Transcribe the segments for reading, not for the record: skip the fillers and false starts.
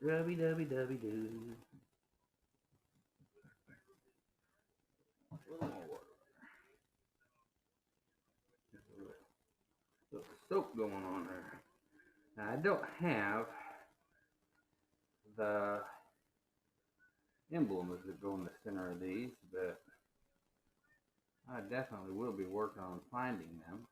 Rubby dubby dubby doo. A little more water. Just a little soap going on there. Now, I don't have the emblems that go in the center of these, but I definitely will be working on finding them.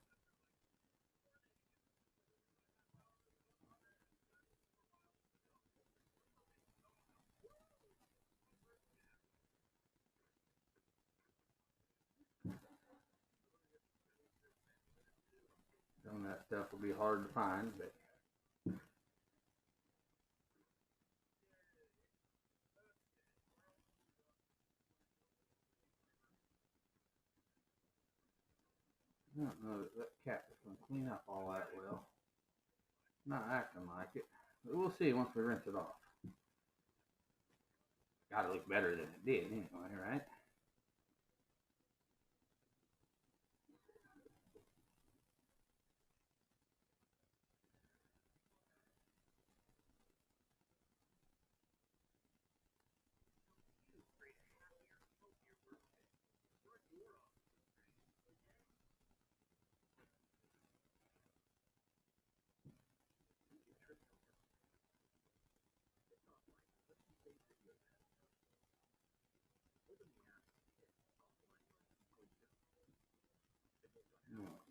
Some of that stuff will be hard to find, but I don't know that cap is going to clean up all that well. Not acting like it, but we'll see once we rinse it off. Got to look better than it did anyway, right?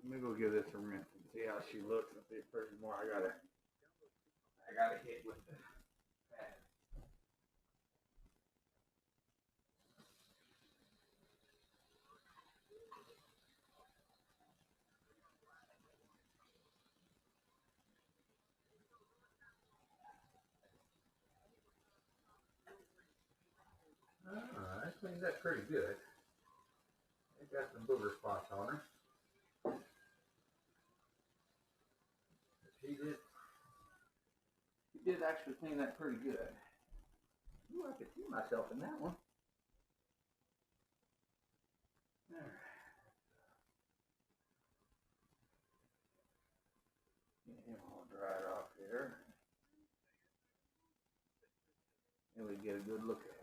Let me go give this a rinse and see how she looks and see if there's more I gotta hit with the pad. That cleans that pretty good. It got some booger spots on her. She did actually clean that pretty good. Ooh, I could see myself in that one. There. Get him all dried off here. And we get a good look at her.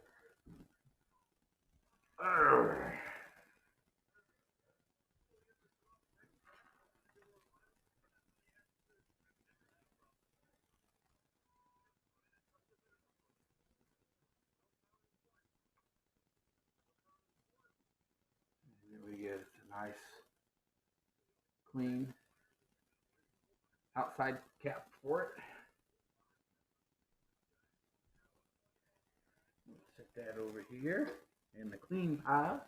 And then we get a nice, clean outside cap for it. Let's set that over here in the clean pile.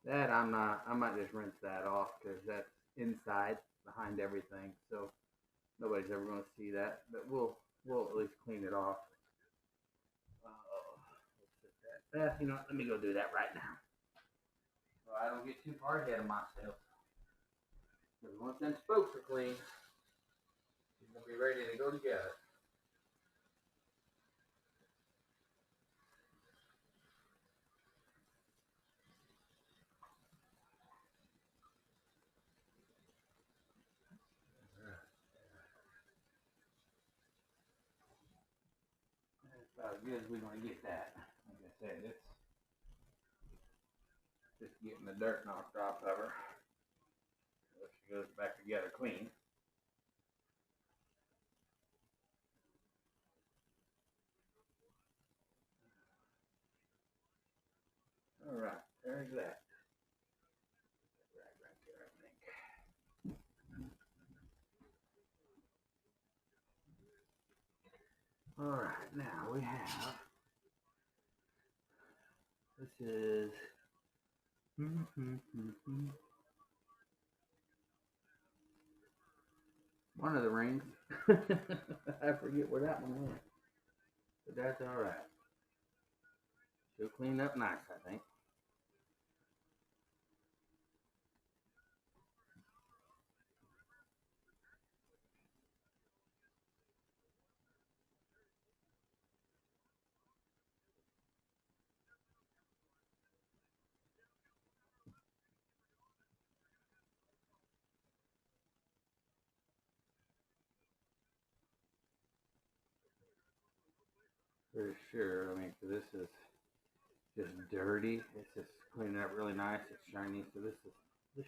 That I might just rinse that off because that's inside behind everything, so nobody's ever going to see that. But we'll at least clean it off. Let's set that. You know what? Let me go do that right now, so I don't get too far ahead of myself. Because once them spokes are clean, she's gonna be ready to go together. About as good as we're going to get that. Like I said, it's just getting the dirt knocked off of her. So she goes back together clean. All right, there's that. Right there, I think. All right, now we have. This is. One of the rings. I forget where that one went. But that's all right. She'll clean up nice, I think. for sure. I mean, so this is just dirty. It's just cleaning up really nice. It's shiny. So this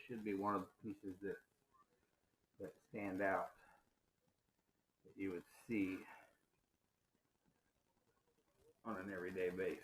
should be one of the pieces that stand out that you would see on an everyday basis.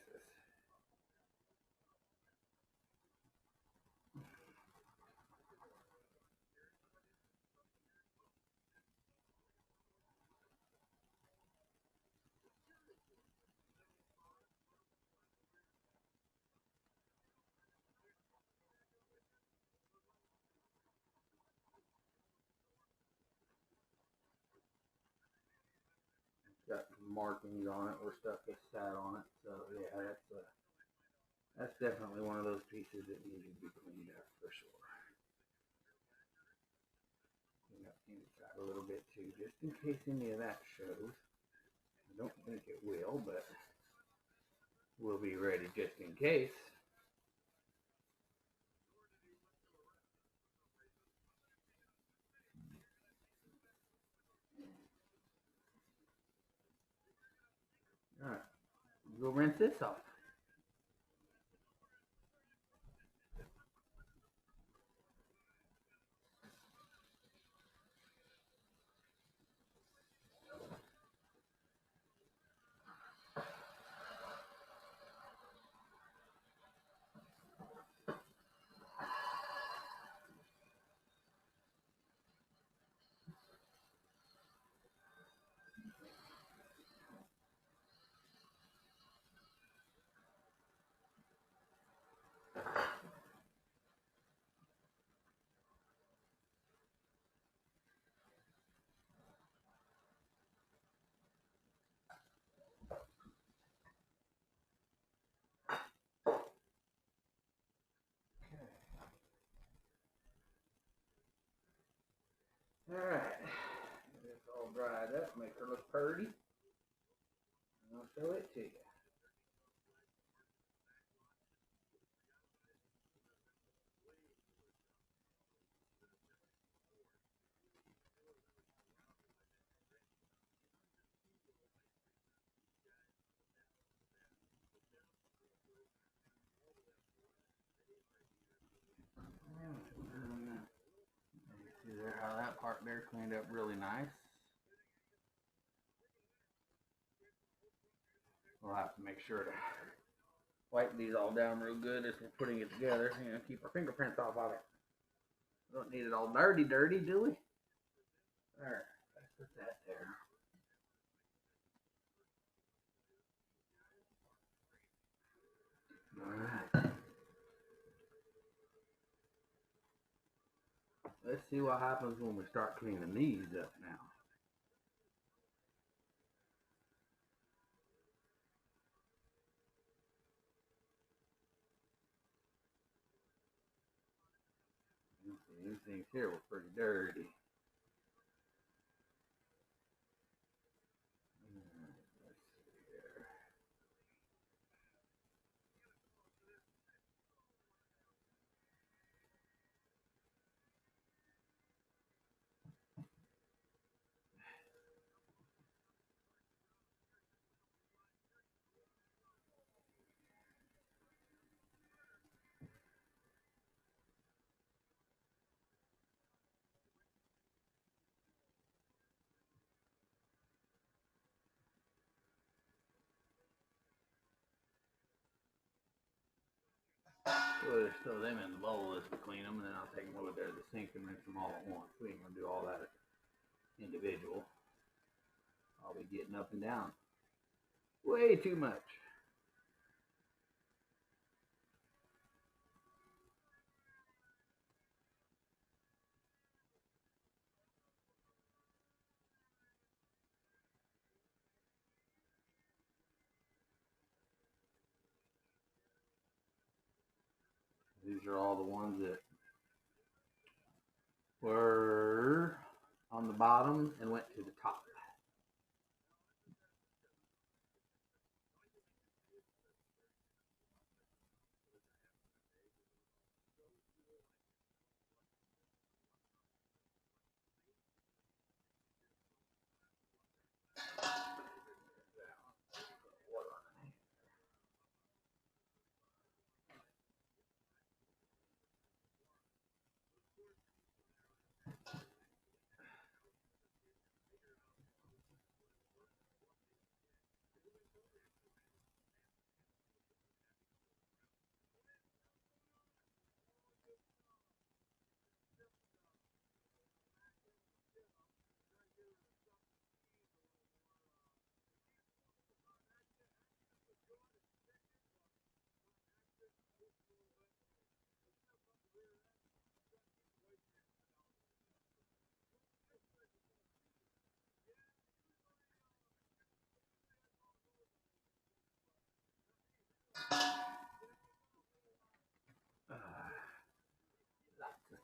Got markings on it where stuff has sat on it. So yeah, that's definitely one of those pieces that needed to be cleaned up for sure. Clean up the inside a little bit too, just in case any of that shows. I don't think it will, but we'll be ready just in case. All right, go rinse this off. All right, get this all dried up, make her look pretty. And I'll show it to you. See there how that part there cleaned up really nice. We'll have to make sure to wipe these all down real good as we're putting it together. You know, keep our fingerprints off of it. We don't need it all dirty, do we? There, let's put that there. All right. Let's see what happens when we start cleaning these up now. These things here were pretty dirty. Let's see here. We'll just throw them in the bowl as we clean them, and then I'll take them over there to the sink and rinse them all at once. We ain't gonna do all that individual. I'll be getting up and down way too much. These are all the ones that were on the bottom and went to the top.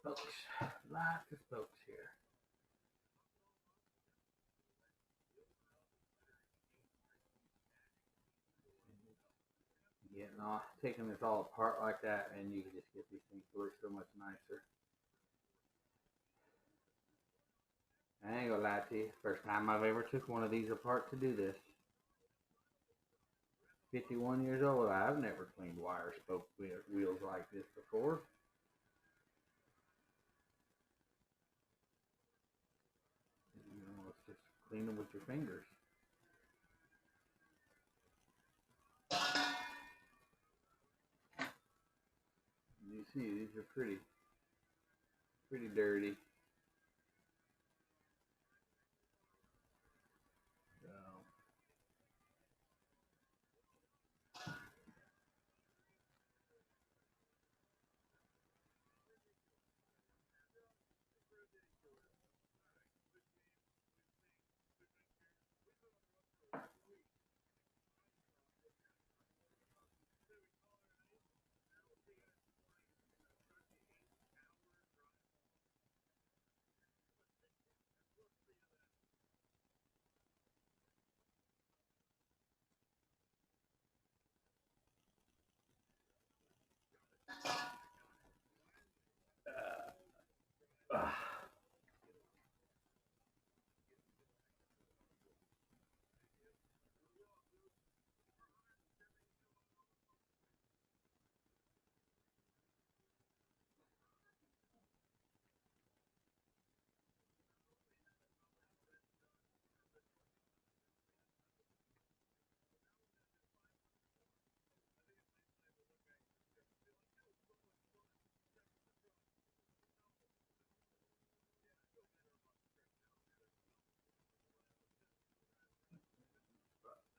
spokes. Lots of spokes here. Getting off, taking this all apart like that, and you can just get these things to work so much nicer. I ain't gonna lie to you, first time I've ever took one of these apart to do this. 51 years old, I've never cleaned wire spoke wheels like this before. You know, it's just clean them with your fingers. You see, these are pretty dirty. So, uh,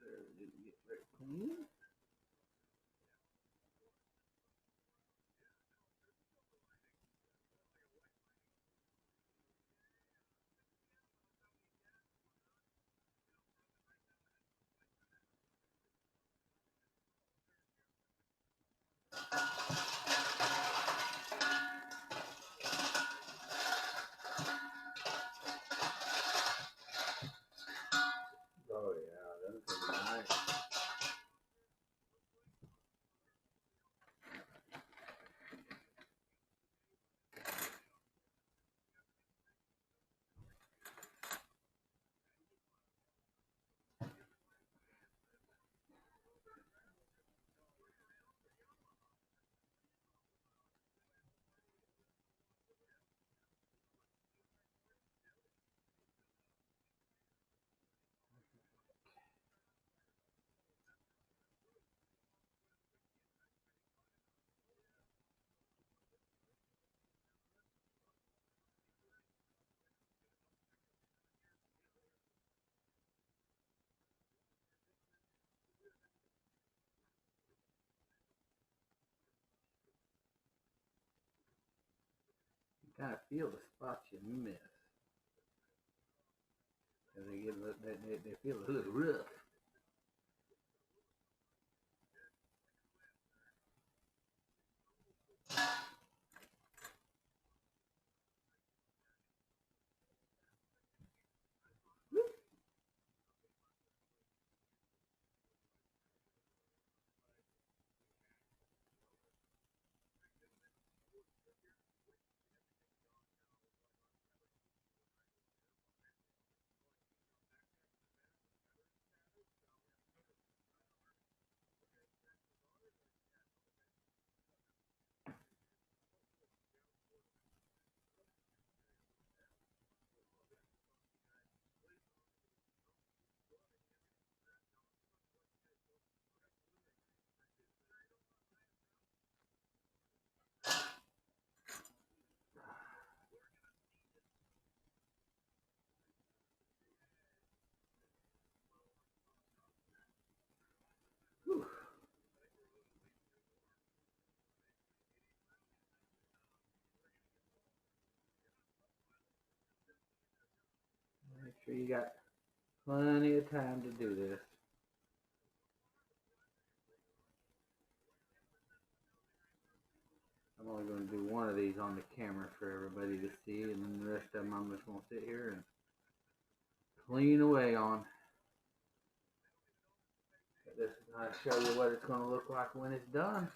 there, didn't get very clean. Oh yeah, that's pretty nice. You kind of feel the spots you miss. And they get they feel a little rough. Whew. Make sure you got plenty of time to do this. I'm only going to do one of these on the camera for everybody to see, and then the rest of them I'm just going to sit here and clean away on. But this is going to show you what it's going to look like when it's done.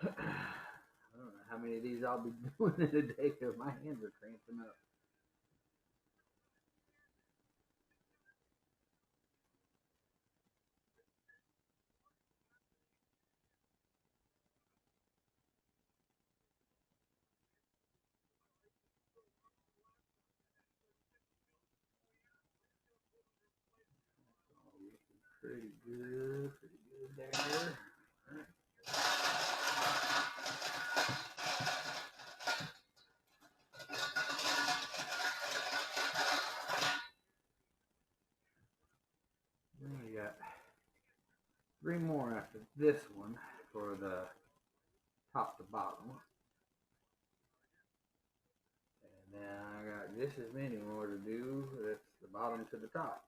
I don't know how many of these I'll be doing in a day because my hands are cramping up. Pretty good there. Then we got 3 more after this one for the top to bottom. And then I got just as many more to do. That's the bottom to the top.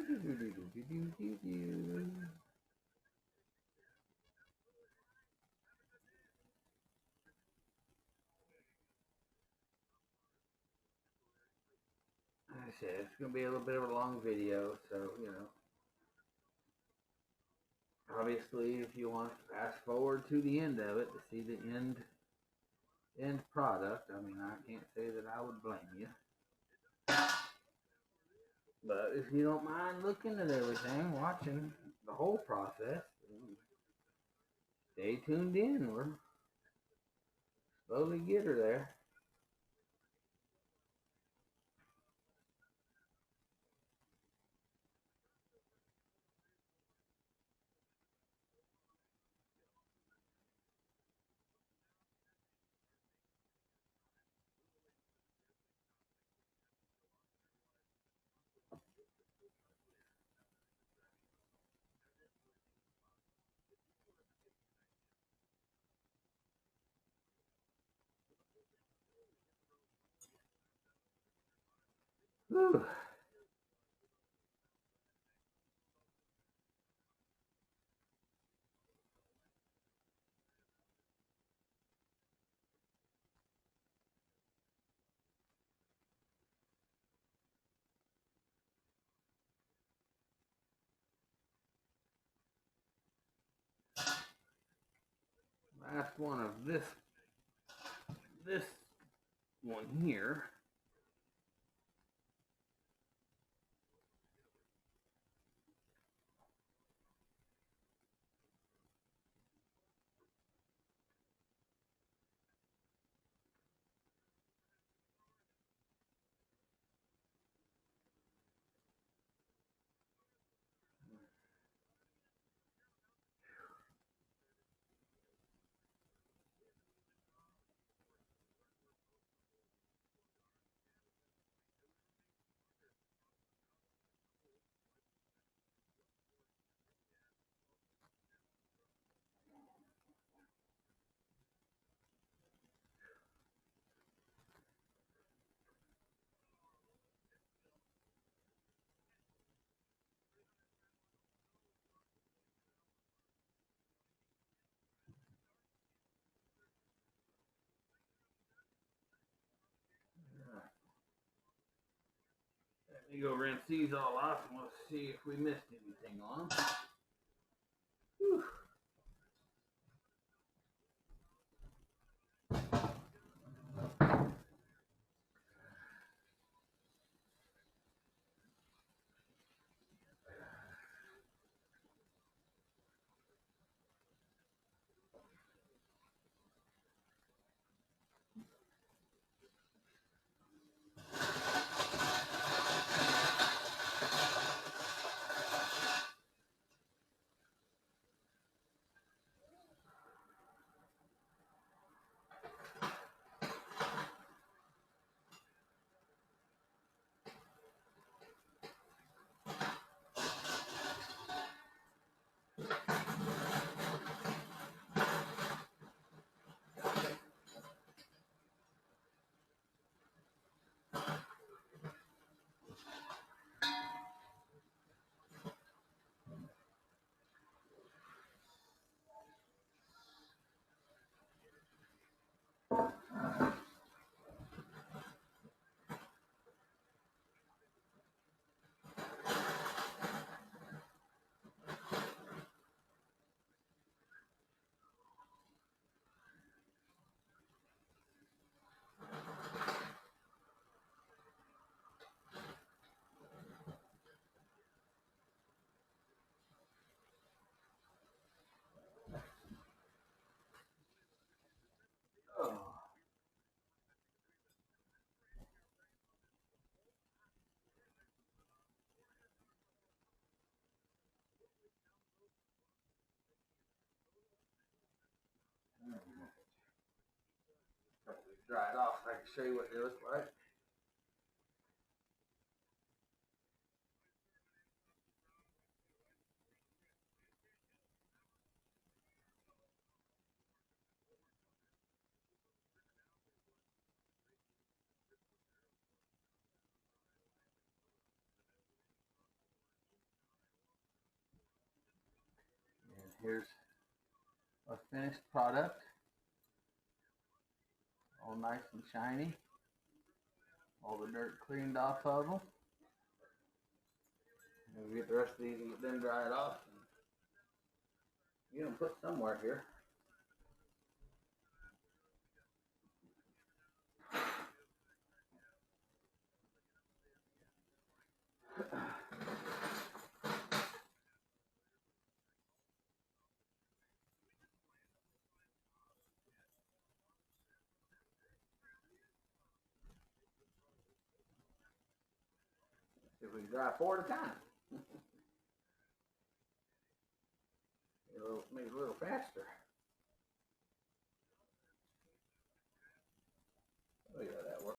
Like I said, it's going to be a little bit of a long video, so, you know. Obviously, if you want to fast forward to the end of it to see the end product, I mean, I can't say that I would blame you. But if you don't mind looking at everything, watching the whole process, stay tuned in. We're slowly get her there. Whew. Last one of this one here. Let me go rinse these all off and we'll see if we missed anything on them. Whew. Oh. Dry it off so I can show you what they look like. And here's a finished product, all nice and shiny, all the dirt cleaned off of them. And we get the rest of these and get them dried off and get them put somewhere here. If we can dry 4 at a time. Make it a little faster.